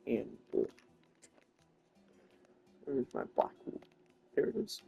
and blue. Where's my black wool? There it is.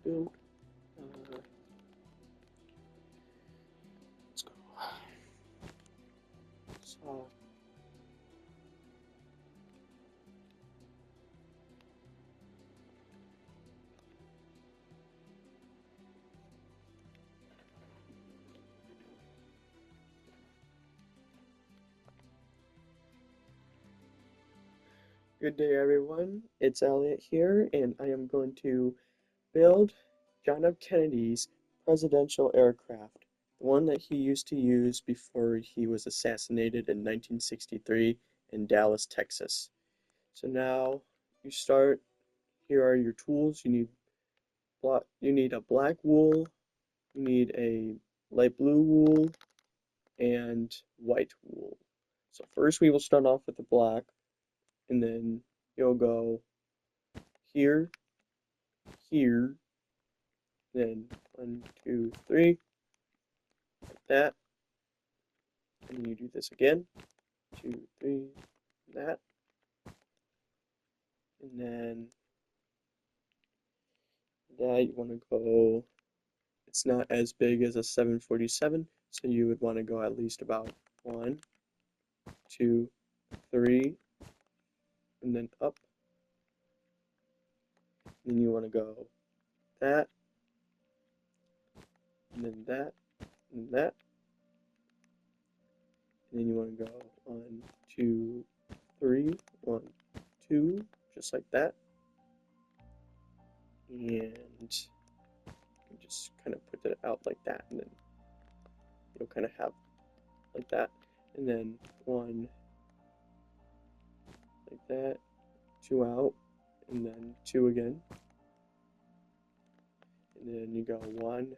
Build. Let's go. So. Good day, everyone. It's Elliot here, and I am going to build John F. Kennedy's presidential aircraft, the one that he used to use before he was assassinated in 1963 in Dallas, Texas. So now you start. Here are your tools. You need a black wool, you need a light blue wool, and white wool. So first we will start off with the black, and then you'll go here, here, then 1, 2, 3, like that. And then you do this again, 2, 3, that. And then that you want to go, it's not as big as a 747, so you would want to go at least about 1, 2, 3, and then up. And then you want to go that, and then that, and that. And then you want to go 1, 2, 3, 1, 2, just like that. And you just kind of put it out like that, and then you'll kind of have like that. And then 1 like that, 2 out, and then 2 again. And then you go 1,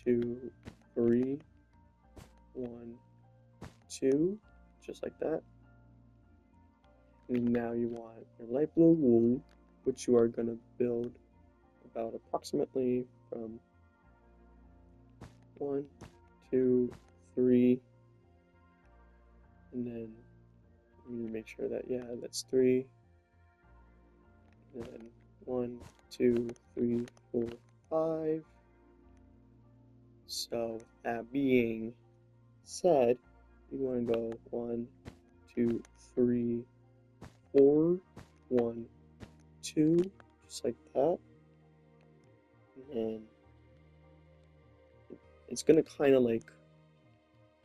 2, 3, 1, 2, just like that. And now you want your light blue wool, which you are going to build about approximately from 1, 2, 3, and then you need to make sure that, yeah, that's 3, and then 1, 2, 3, 4, 5. So that being said, you want to go 1, 2, 3, 4, 1, 2, just like that. And it's going to kind of like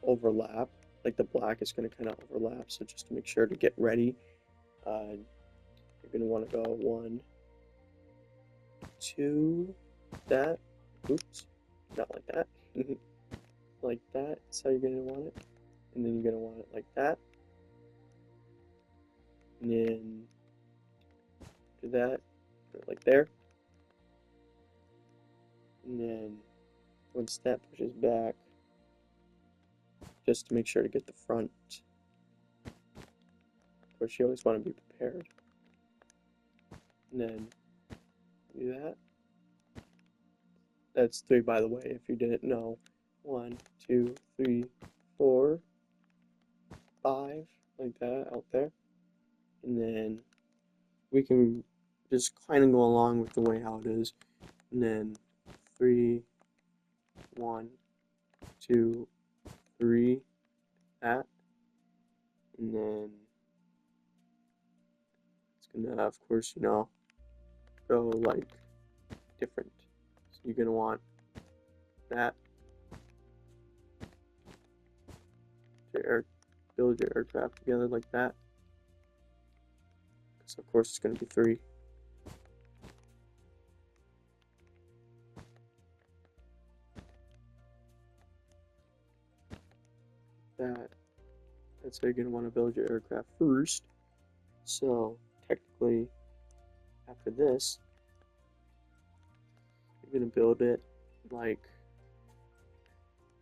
overlap, like the black is going to kind of overlap. So just to make sure to get ready, you're going to want to go 1, 2, that, oops, not like that, like that. That's how you're going to want it. And then you're going to want it like that. And then do that, put it like there. And then once that pushes back, just to make sure to get the front. Of course, you always want to be prepared. And then do that. That's 3, by the way, if you didn't know. 1, 2, 3, 4, 5, like that out there. And then we can just kind of go along with the way how it is. And then 3, 1, 2, 3, that, and then it's gonna, of course, go like different. So you're gonna want that to build your aircraft together like that. So of course it's gonna be 3. That's how you're going to want to build your aircraft first. So technically, after this, you're going to build it like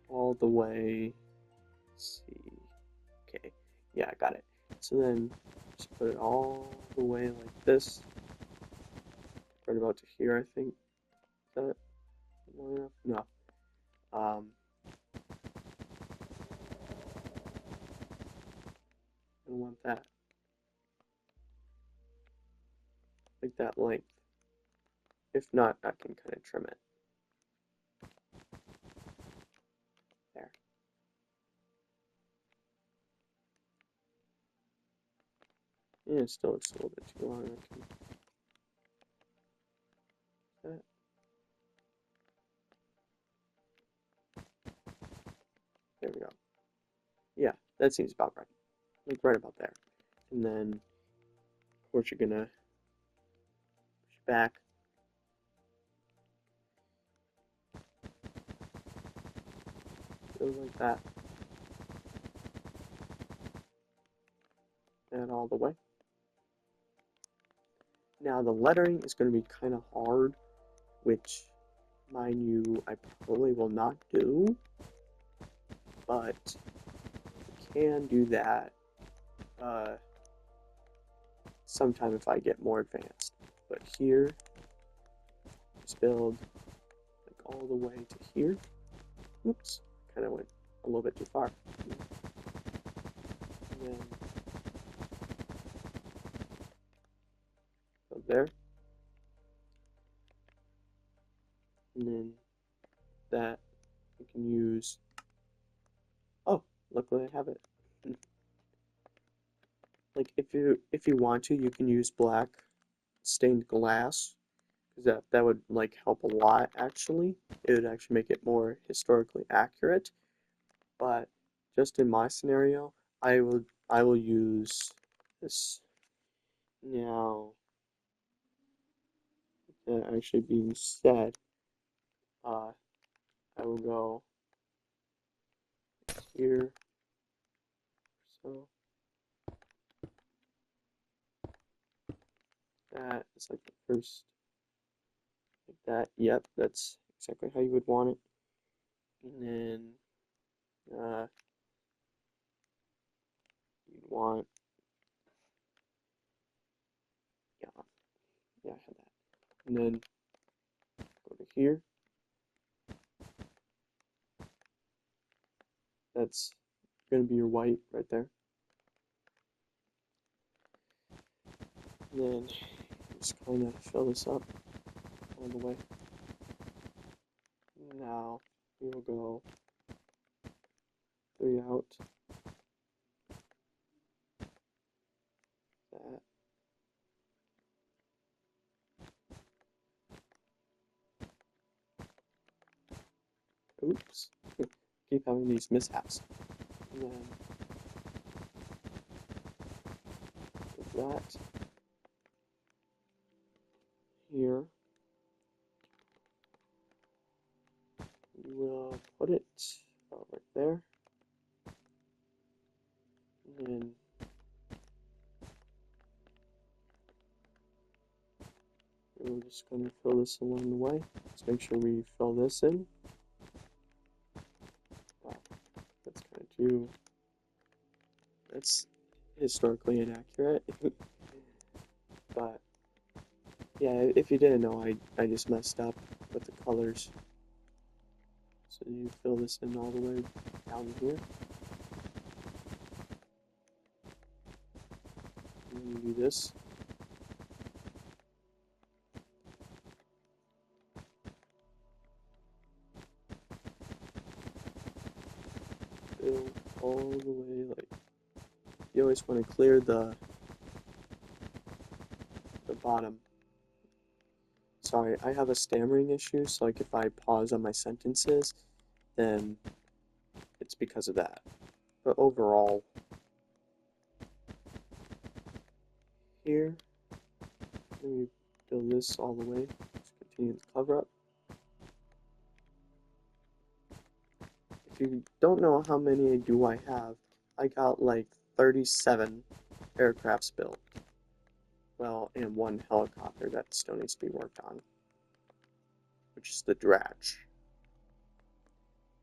all the way. Let's see. Okay, yeah, I got it. So then just put it all the way like this, right about to here, I think. Is that long enough? No. I want that, like that length. If not, I can kind of trim it. There. Yeah, it still looks a little bit too long. I can that. There we go. Yeah, that seems about right. Like right about there. And then, of course, you're gonna push back. Go like that. And all the way. Now the lettering is going to be kind of hard, which, mind you, I probably will not do. But I can do that sometime if I get more advanced. But here, just build like all the way to here. Oops, kind of went a little bit too far. And then go there. And then that you can use. Oh, luckily I have it. Like if you want to, you can use black stained glass, because that would like help a lot actually. It would actually make it more historically accurate. But just in my scenario, I will use this. Now, that actually being said, I will go here. So that is like the first, like that. Yep, that's exactly how you would want it. And then you'd want, yeah, I had that. And then go to here. That's going to be your white right there. And then just kind of fill this up all the way. Now we will go 3 out. That. Oops. Keep having these mishaps. And then with that here, we will put it right there. And then we're just going to fill this along the way. Let's make sure we fill this in. Wow, that's kind of too. That's historically inaccurate. But yeah, if you didn't know, I just messed up with the colors. So you fill this in all the way down here. And then you do this. build all the way, like, you always want to clear the bottom. Sorry, I have a stammering issue, so like if I pause on my sentences, then it's because of that. But overall, here, let me build this all the way. Let's continue the cover up. If you don't know how many do I have, I got like 37 aircrafts built. Well, and one helicopter that still needs to be worked on, which is the Dratch.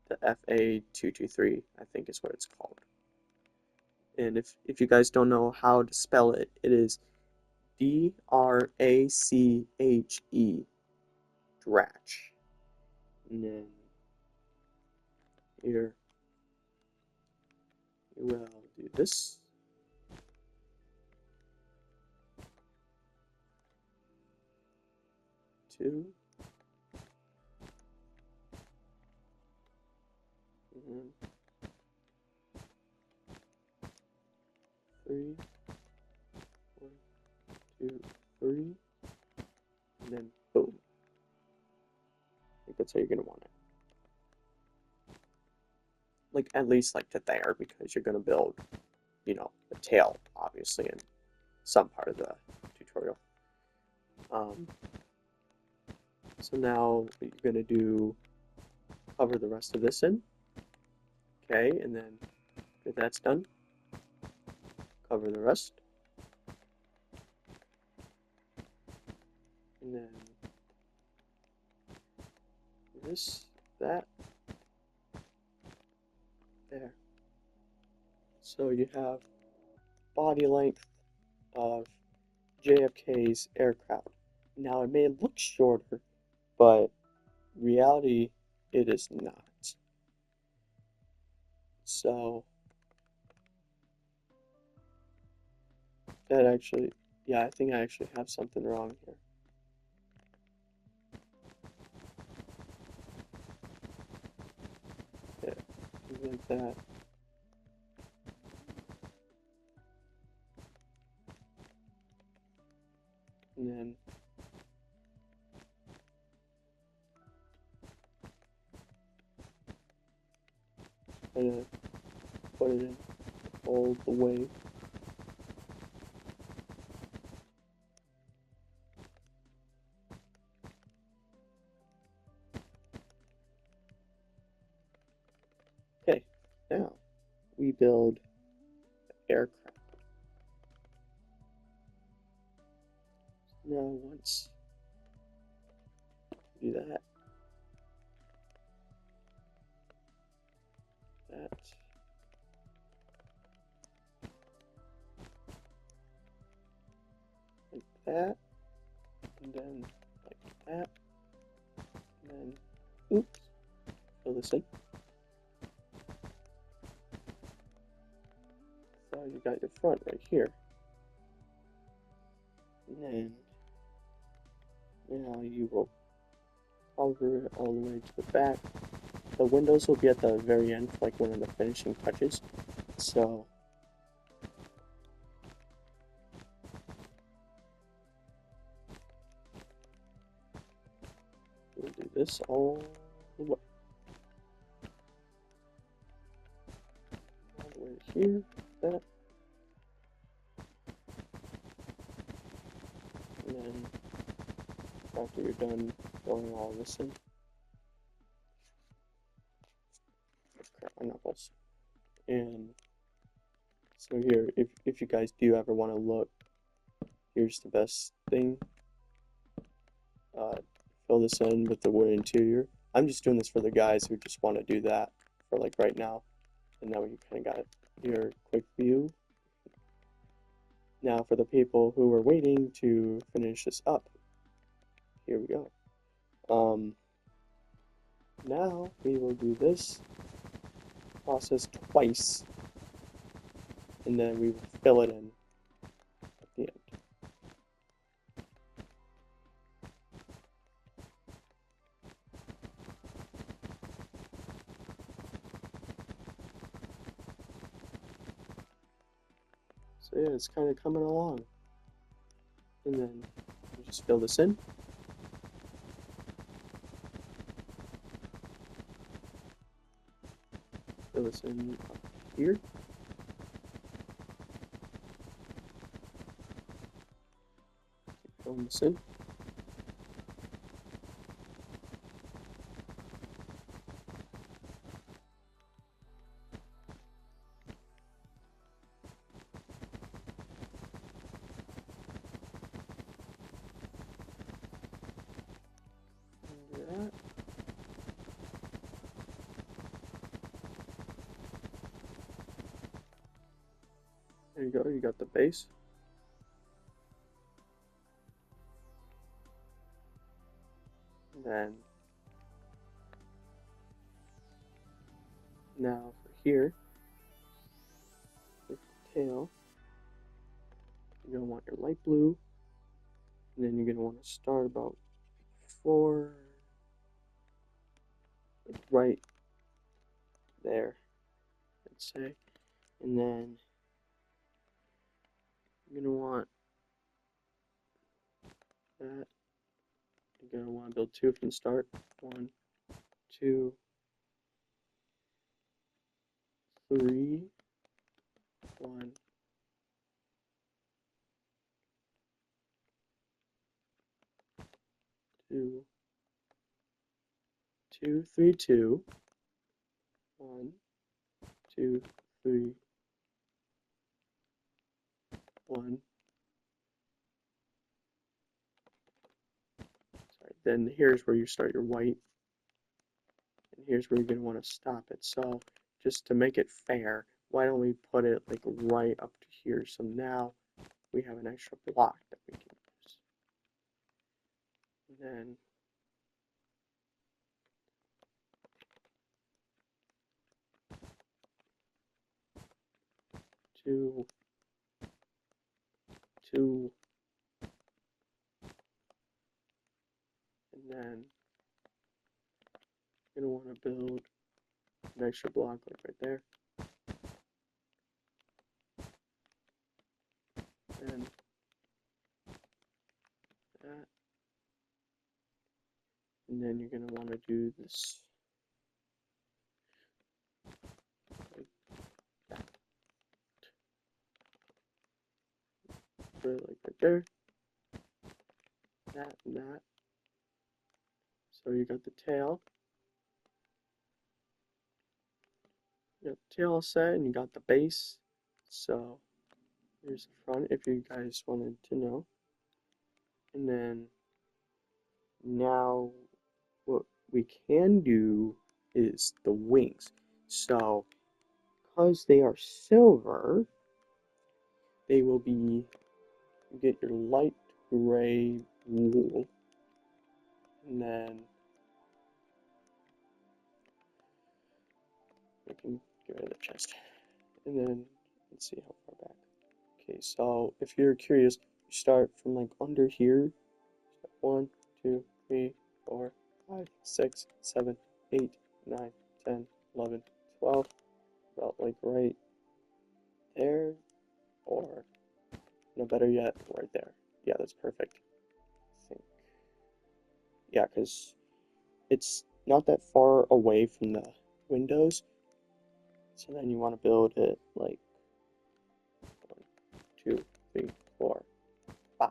The FA223, I think is what it's called. And if you guys don't know how to spell it, it is D-R-A-C-H-E, Dratch. And then here, we will do this. Two. And three. 1, 2, 3. And then boom. I think that's how you're gonna want it. Like at least like to there, because you're gonna build, you know, a tail, obviously, in some part of the tutorial. So now what you're gonna do, cover the rest of this in. Okay, and then if that's done, cover the rest. And then this, that, there. So you have body length of JFK's aircraft. Now it may look shorter, but reality it is not. So that actually, yeah, I think I actually have something wrong here. Yeah, like that. And then try to put it in all the way. Okay, now we build aircraft. Now once do that, like that, and then like that, and then oops, fill this in. So you got your front right here. And then now you will cover it all the way to the back. The windows will be at the very end, like one of the finishing touches. So we'll do this all the way. All the way to here, that. And then after you're done filling all this in, crap my knuckles. And so here, if you guys do ever want to look, here's the best thing. Fill this in with the wood interior. I'm just doing this for the guys who just want to do that for like right now. And now you kind of got your quick view. Now for the people who are waiting to finish this up, here we go. Now we will do this process twice, and then we will fill it in at the end. So yeah, it's kind of coming along. And then you just fill this in. Fill this in up here. Keep filling this in. Do that. There you go, you got the base. And then now for here, with the tail, you're going to want your light blue, and then you're going to want to start about 4, like right there, let's say, and then you're going to want that. You're going to want to build 2 from the start. 1, 2, 3, 1, 2, 2, 3, 2, 1, 2, 3, 1. Sorry. Then here's where you start your white, and here's where you're going to want to stop it. So just to make it fair, why don't we put it like right up to here? So now we have an extra block that we can use. And then two, two, and then you're going to want to build an extra block like right there. And that. And then you're going to want to do this like that. Put it like right there. That and that. So you got the tail. You got the tail set and you got the base. So here's the front if you guys wanted to know. And then now what we can do is the wings. So because they are silver, they will be, you get your light gray wool, and then we can get rid of the chest. And then let's see how far back. Okay, so if you're curious, you start from like under here. 1, 2, 3, 4, 5, 6, 7, 8, 9, 10, 11, 12. About like right there, or no, better yet, right there. Yeah, that's perfect. I think. Yeah, because it's not that far away from the windows. So then you want to build it like 1, 2, 3, 4, 5.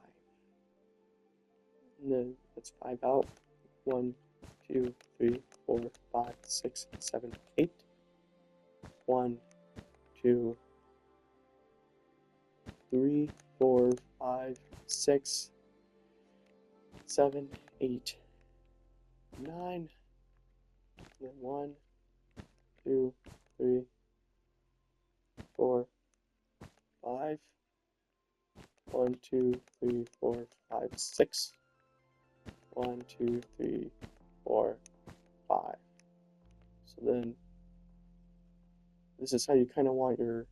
And then that's 5 out. 1, 2, 3, 4, 5, 6, 7, 8. 1, 2, 3, 4, 5, 6, 7, 8, 9. And then 1, 2, 3, 4, 5. 1, 2, 3, 4, 5, 6. 1, 2, 3, 4, 5. So then this is how you kind of want your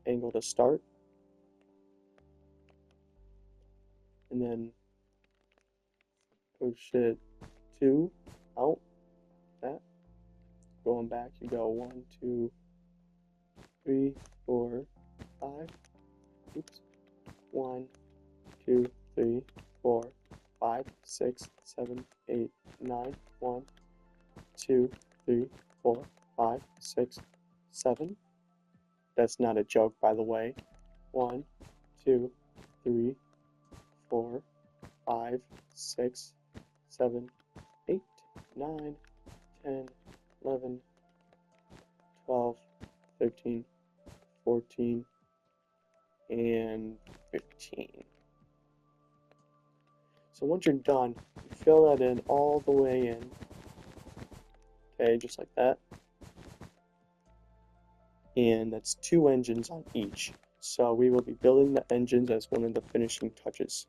angle to start. And then push it 2 out. That. Going back, you go 1, 2, 3, 4, 5, oops, 1, 2, 3, 4, 5, 6, 7, 8, 9, 1, 2, 3, 4, 5, 6, 7. That's not a joke, by the way. 1, 2, 3, 4, 5, 6, 7, 8, 9, 10, 11, 12, 13, 14, and 15. So once you're done, you fill that in all the way in. Okay, just like that. And that's 2 engines on each. So we will be building the engines as one of the finishing touches.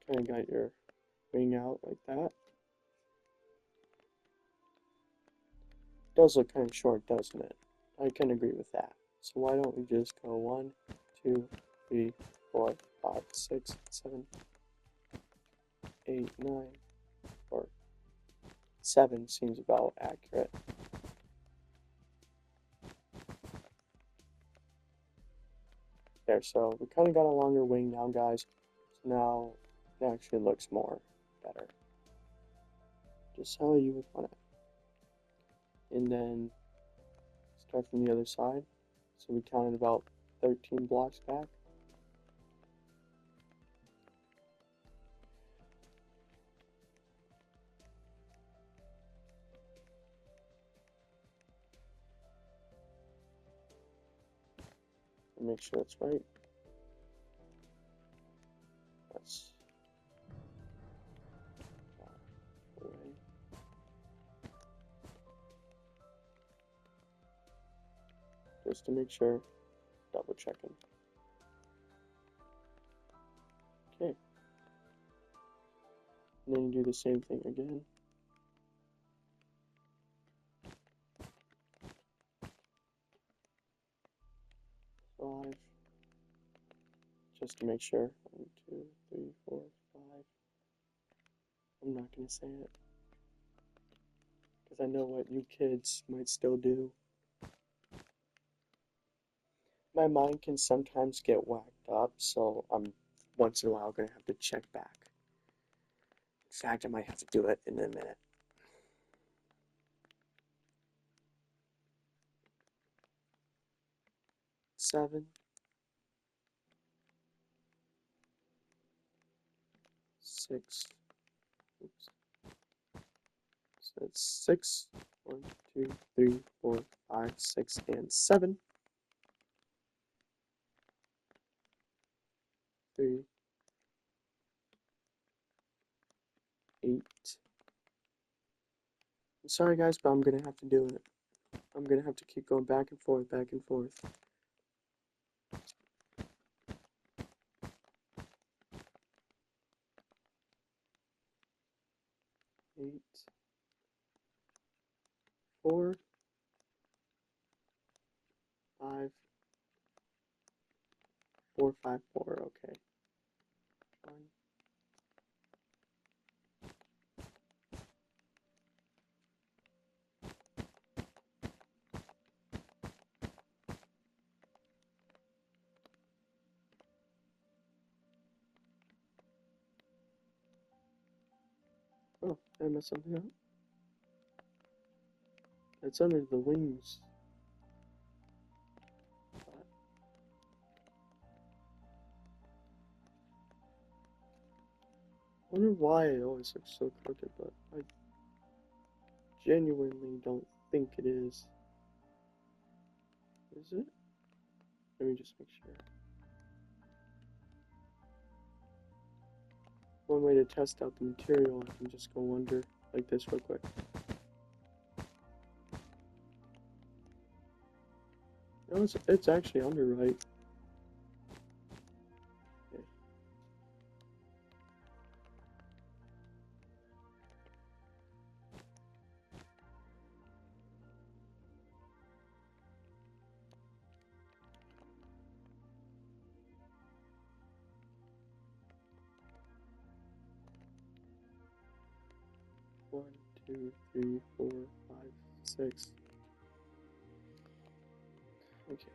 Kind of got your wing out like that. Does look kind of short, doesn't it? I can agree with that. So why don't we just go 1, 2, 3, 4, 5, 6, 7, 8, 9, or 7 seems about accurate. There, so we kind of got a longer wing now, guys. So now it actually looks more better. Just how you would want it. And then start from the other side. So we counted about 13 blocks back. Make sure that's right. That's away. Just to make sure, double checking. Okay. And then you do the same thing again. Five. Just to make sure. 1, 2, 3, 4, 5. I'm not going to say it. Because I know what you kids might still do. My mind can sometimes get whacked up, so I'm once in a while going to have to check back. In fact, I might have to do it in a minute. Seven. 6. Oops. So it's 6. 1, 2, 3, 4, 5, 6, and 7. 3, 8. I'm sorry guys, but I'm gonna have to do it. I'm gonna have to keep going back and forth, back and forth. 8, 4, 5, 4, 5, 4. Okay. 1. Oh, did I mess something up? It's under the wings. I wonder why it always looks so crooked, but I genuinely don't think it is. Is it? Let me just make sure. one way to test out the material. I can just go under like this real quick. No, it's actually under right. Okay. One, two, three, 4, 5, 6. Okay.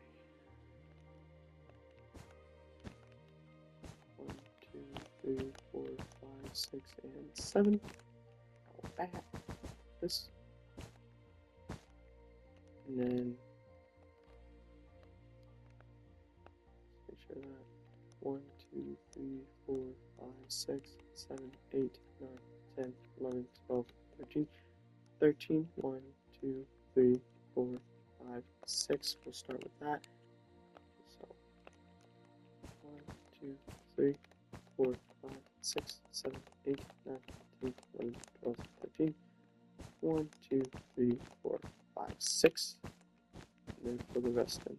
1, 2, 3, 4, 5, 6, and 7. How bad? This. And then make sure that 1, 2, 3, 4, 5, 6, 7, 8, 9, 10, 11, 12, 13. 13. 1, 2, 3, 4, 5, 6. We'll start with that. So 1, 2, 3, 4, 5, 6, 7, 8, 9, 10, 11, 12, 13. 1, 2, 3, 4, 5, 6. And then fill the rest in.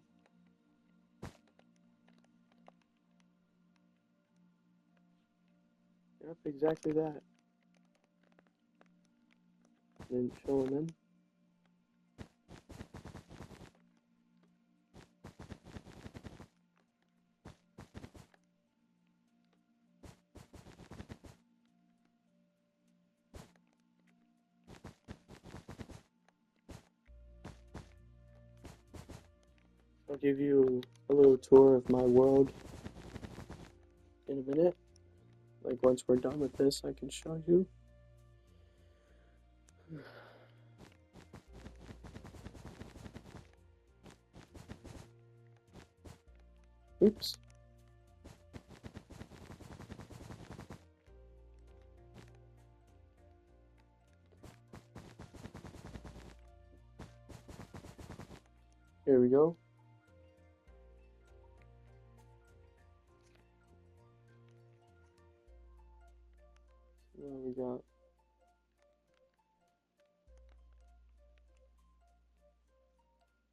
Yep, exactly that. And then fill them in. I'll give you a little tour of my world in a minute. Like once we're done with this, I can show you. Oops. Here we go. Now we got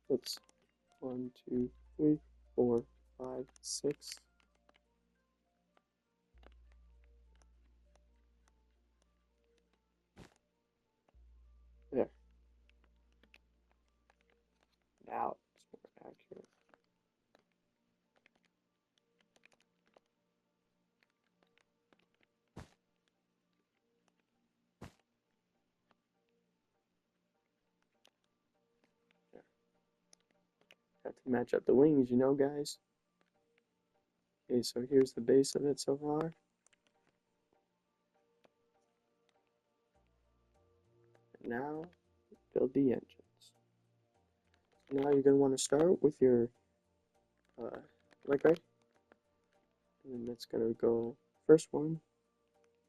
it's 1, 2, 3, 4, 5, 6. There. Now it's more accurate. There. Have to match up the wings, you know, guys. Okay, so here's the base of it so far. And now build the engines. Now you're going to want to start with your leg right, and then that's going to go, first one,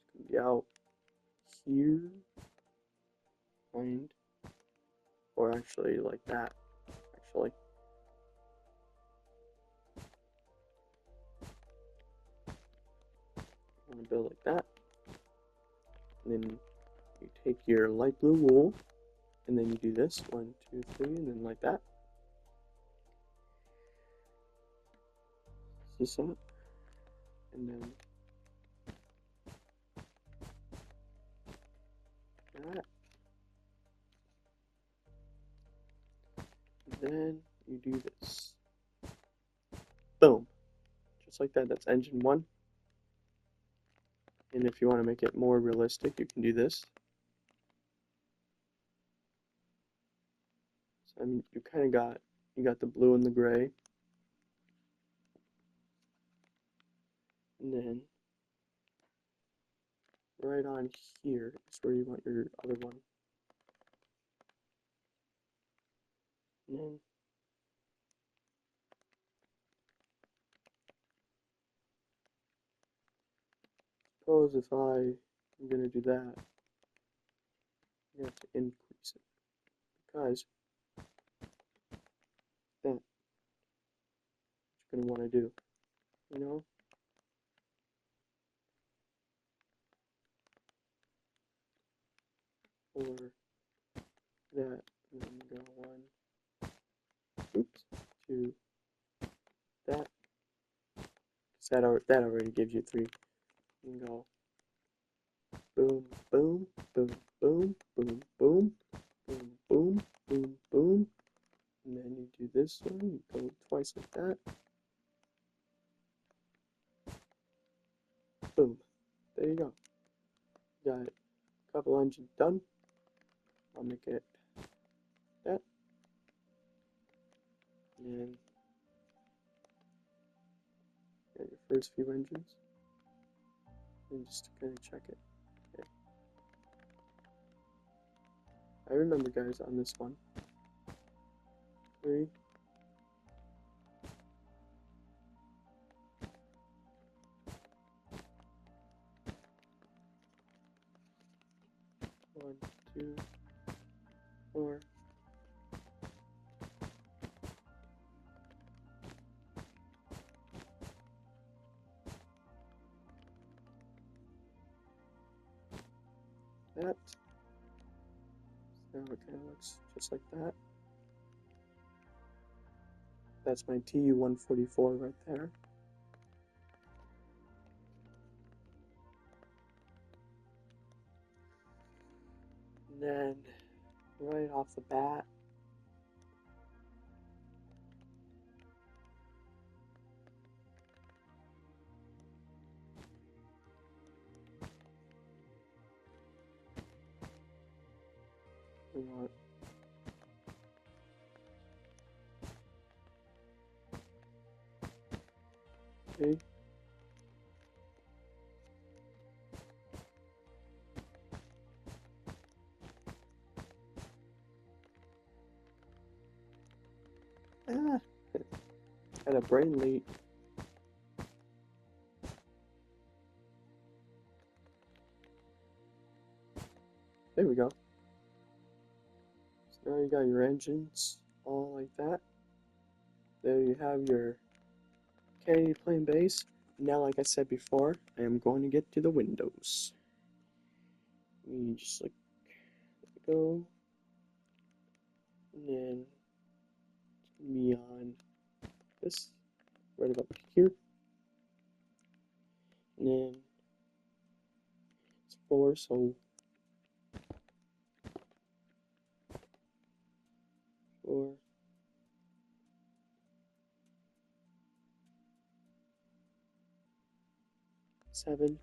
it's going to be out here, behind, or actually like that, actually. I'm going to build like that, and then you take your light blue wool, and then you do this, 1, 2, 3, and then like that. This up, and then that, and then you do this. Boom. Just like that, that's engine 1. And if you want to make it more realistic, you can do this. So, I mean, you kind of got the blue and the gray. And then right on here is where you want your other one. And then suppose if I'm going to do that, you have to increase it, because that's what you're going to want to do, you know? That already gives you three. You can go boom, boom, boom, boom, boom, boom, boom, boom, boom, boom. And then you do this one, you go twice like that. Boom. There you go. Got a couple engines done. I'll make it that. And then got your first few engines. And just kind of check it. Okay. I remember, guys, on this one. 3. 1, 2, 4. That. So it kind of looks just like that. That's my TU-144 right there. And then, right off the bat, we want okay. Ah, had a brain leak. There we go. So now you got your engines all like that. There you have your Kennedy plane base. Now, like I said before, I am going to get to the windows. We just like go, and then it's gonna be on this right about here, and then it's 4, so 4, 7,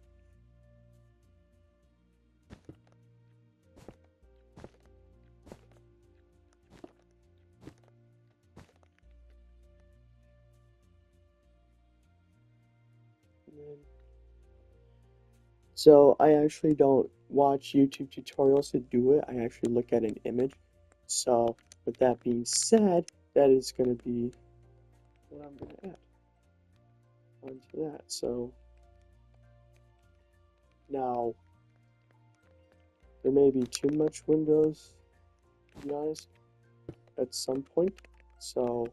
8. So I actually don't watch YouTube tutorials to do it. I actually look at an image. So with that being said, that is going to be what I'm going to add onto that. So now there may be too much windows, to be honest, at some point. So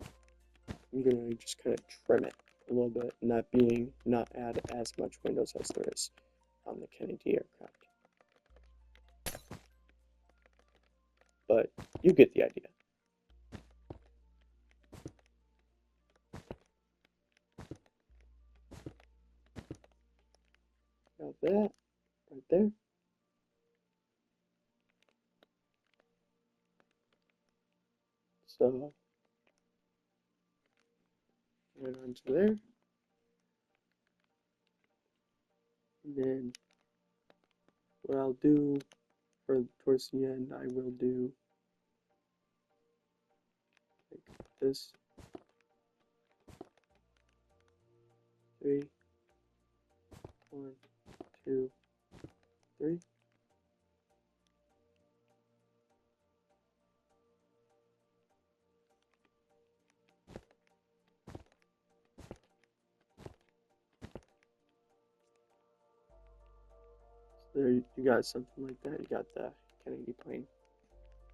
I'm going to just kind of trim it a little bit, not add as much windows as there is on the Kennedy aircraft. But you get the idea. Got that right there. So right onto there. And then what I'll do for towards the end, I will do like this. 3, 1, 2, 3. So there you got something like that. You got the Kennedy plane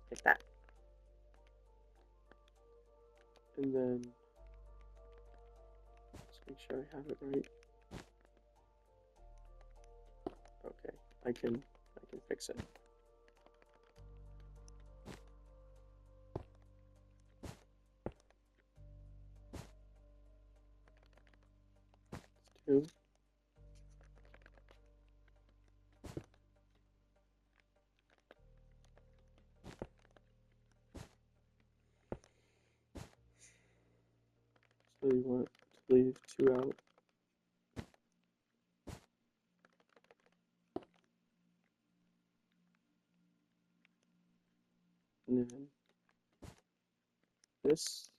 like that. And then let's make sure I have it right. Okay, I can fix it. 2. So you want to leave 2 out. And then this,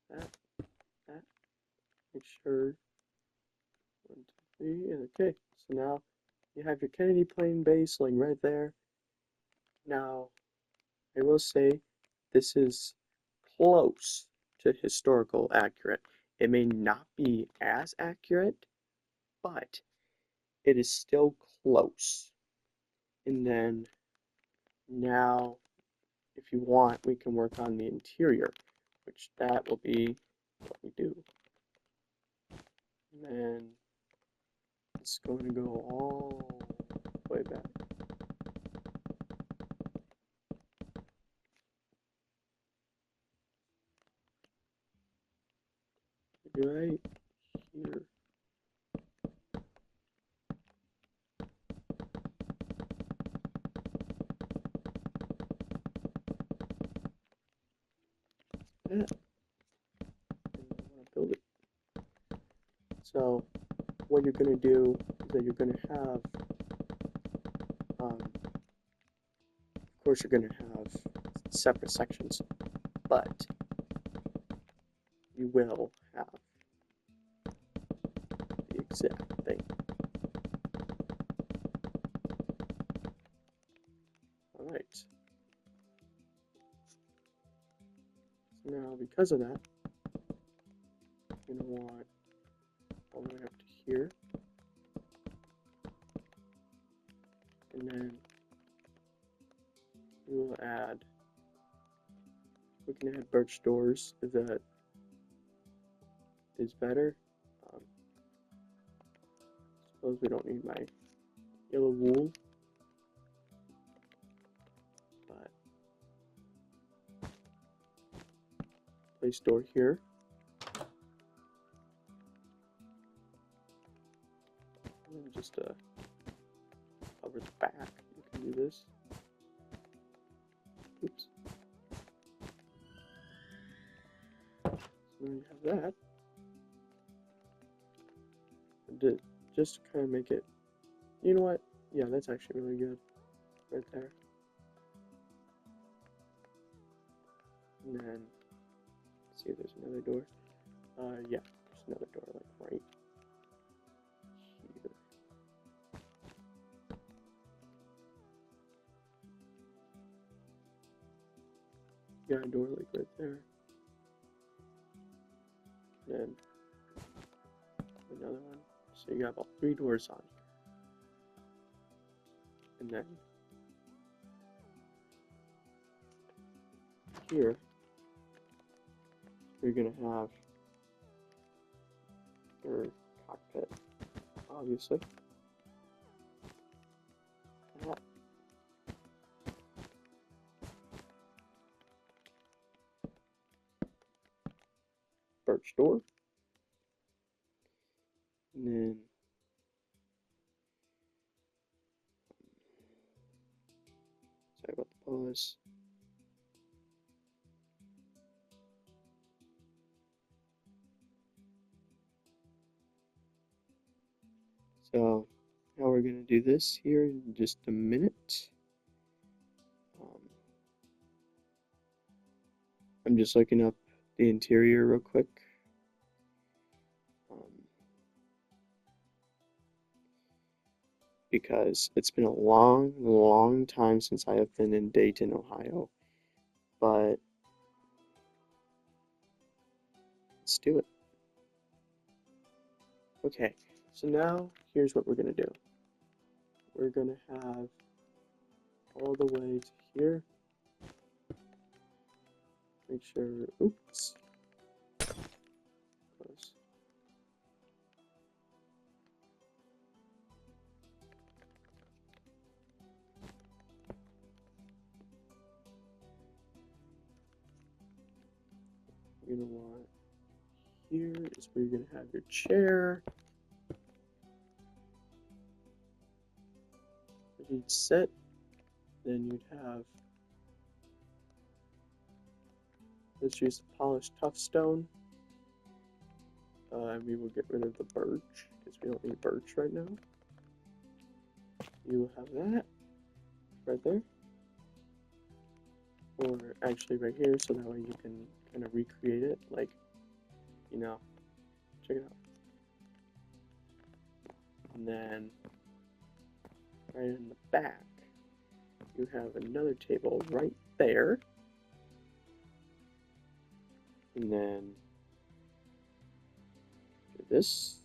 that, make sure 1, 2, 3, and okay. So now you have your Kennedy plane base laying right there. Now, I will say this is close to historical accurate. It may not be as accurate, but it is still close. And then now, if you want, we can work on the interior, which that will be what we do. And then it's going to go all the way back. Right here. That. And I want to build it. So what you're going to do is that you're going to have, of course you're going to have separate sections, but you will have the exact thing. Alright. So now because of that, you're going to want all the way up to here. And then we will add, we can add birch doors if that is better. Suppose we don't need my yellow wool, but place door here. And then just cover the back. You can do this. Oops. So now you have that. And just to kind of make it, you know what? Yeah, that's actually really good. Right there. And then, let's see if there's another door. Yeah, there's another door like right here. Yeah, a door like right there. Then another one. So you have all 3 doors on here. And then here you're gonna have your cockpit, obviously. That. Birch door. And then sorry about the pause. So now we're going to do this here in just a minute. I'm just looking up the interior real quick. Because it's been a long time since I have been in Dayton, Ohio. But let's do it. Okay, so now here's what we're going to do. We're going to have all the way to here. Make sure, oops. Close. You're going to want here is where you're going to have your chair. You'd sit, then you'd have, let's use the polished tough stone. We will get rid of the birch, because we don't need birch right now. You will have that right there. Or actually right here, so that way you can kind of recreate it, like, you know, check it out. And then, right in the back, you have another table right there. And then, for this,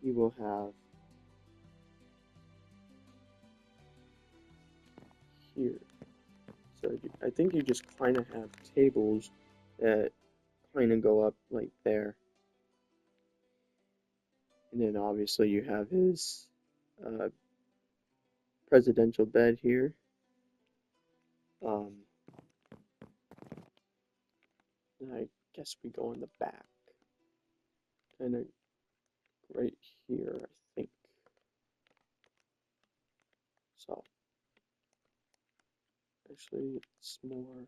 you will have here. So I think you just kind of have tables that kind of go up like there. And then obviously you have his presidential bed here. I guess we go in the back. Kind of right here, I think. So, actually, it's more.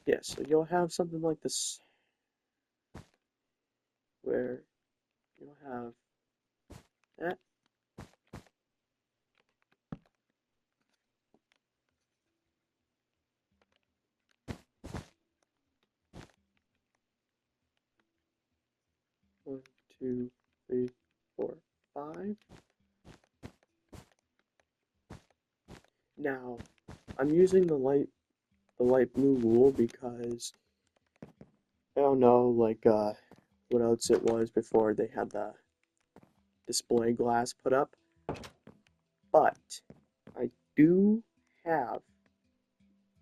Yeah, so you'll have something like this, where you'll have that. One, two, three, four, five. Now, I'm using the light blue wool because I don't know, like, what else it was before they had the display glass put up. But I do have,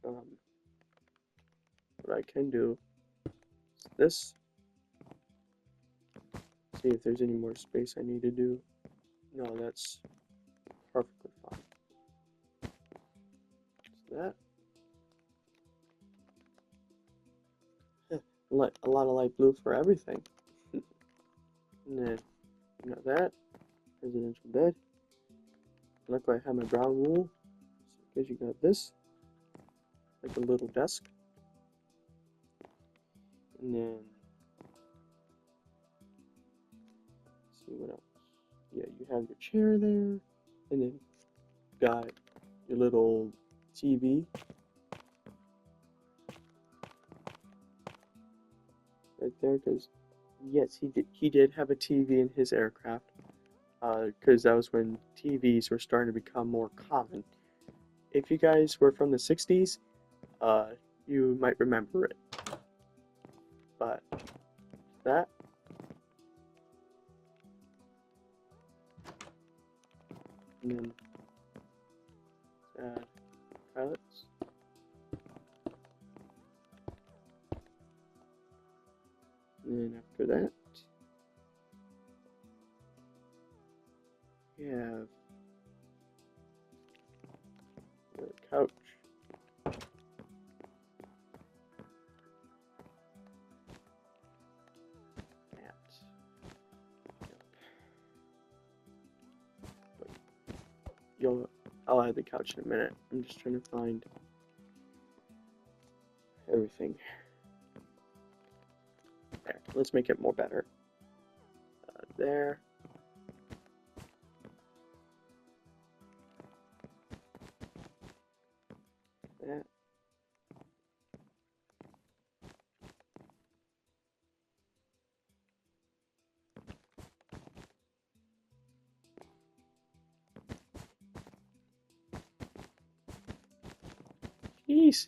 what I can do is this. See if there's any more space I need to do. No, that's perfectly fine. So that. A lot of light blue for everything. And then, you know that. Presidential bed. Look, I have my brown wool. So because you got this. Like a little desk. And then, let's see what else. Yeah, you have your chair there. And then got your little TV right there, because yes, he did have a TV in his aircraft, because that was when TVs were starting to become more common. If you guys were from the 60s, you might remember it. But that, and then pilots. And then after that, we have the couch. I'll add the couch in a minute. I'm just trying to find everything. There, let's make it more better. There. That. Jeez.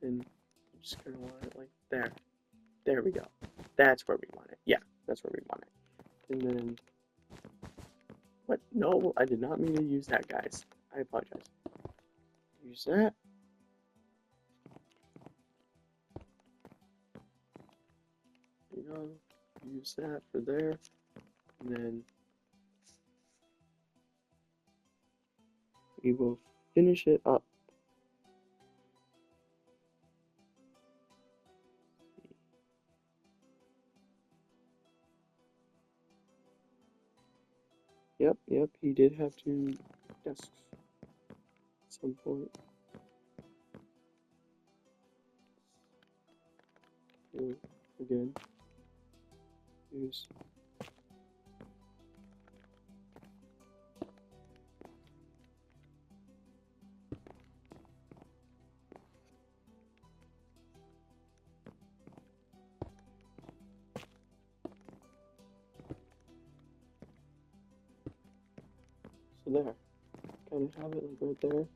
And I'm just gonna want it like there. There we go. That's where we want it. Yeah, that's where we want it. And then, what? No, I did not mean to use that, guys. I apologize. Use that. There you use that for there, and then we will finish it up. Yep, he did have two desks at some point. So, again, use so there. Kind of have it like right there.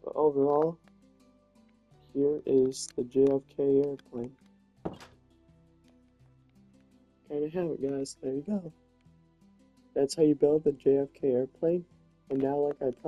But overall, here is the JFK airplane. Kind of have it, guys. There you go. That's how you build the JFK airplane. And now, like I promised,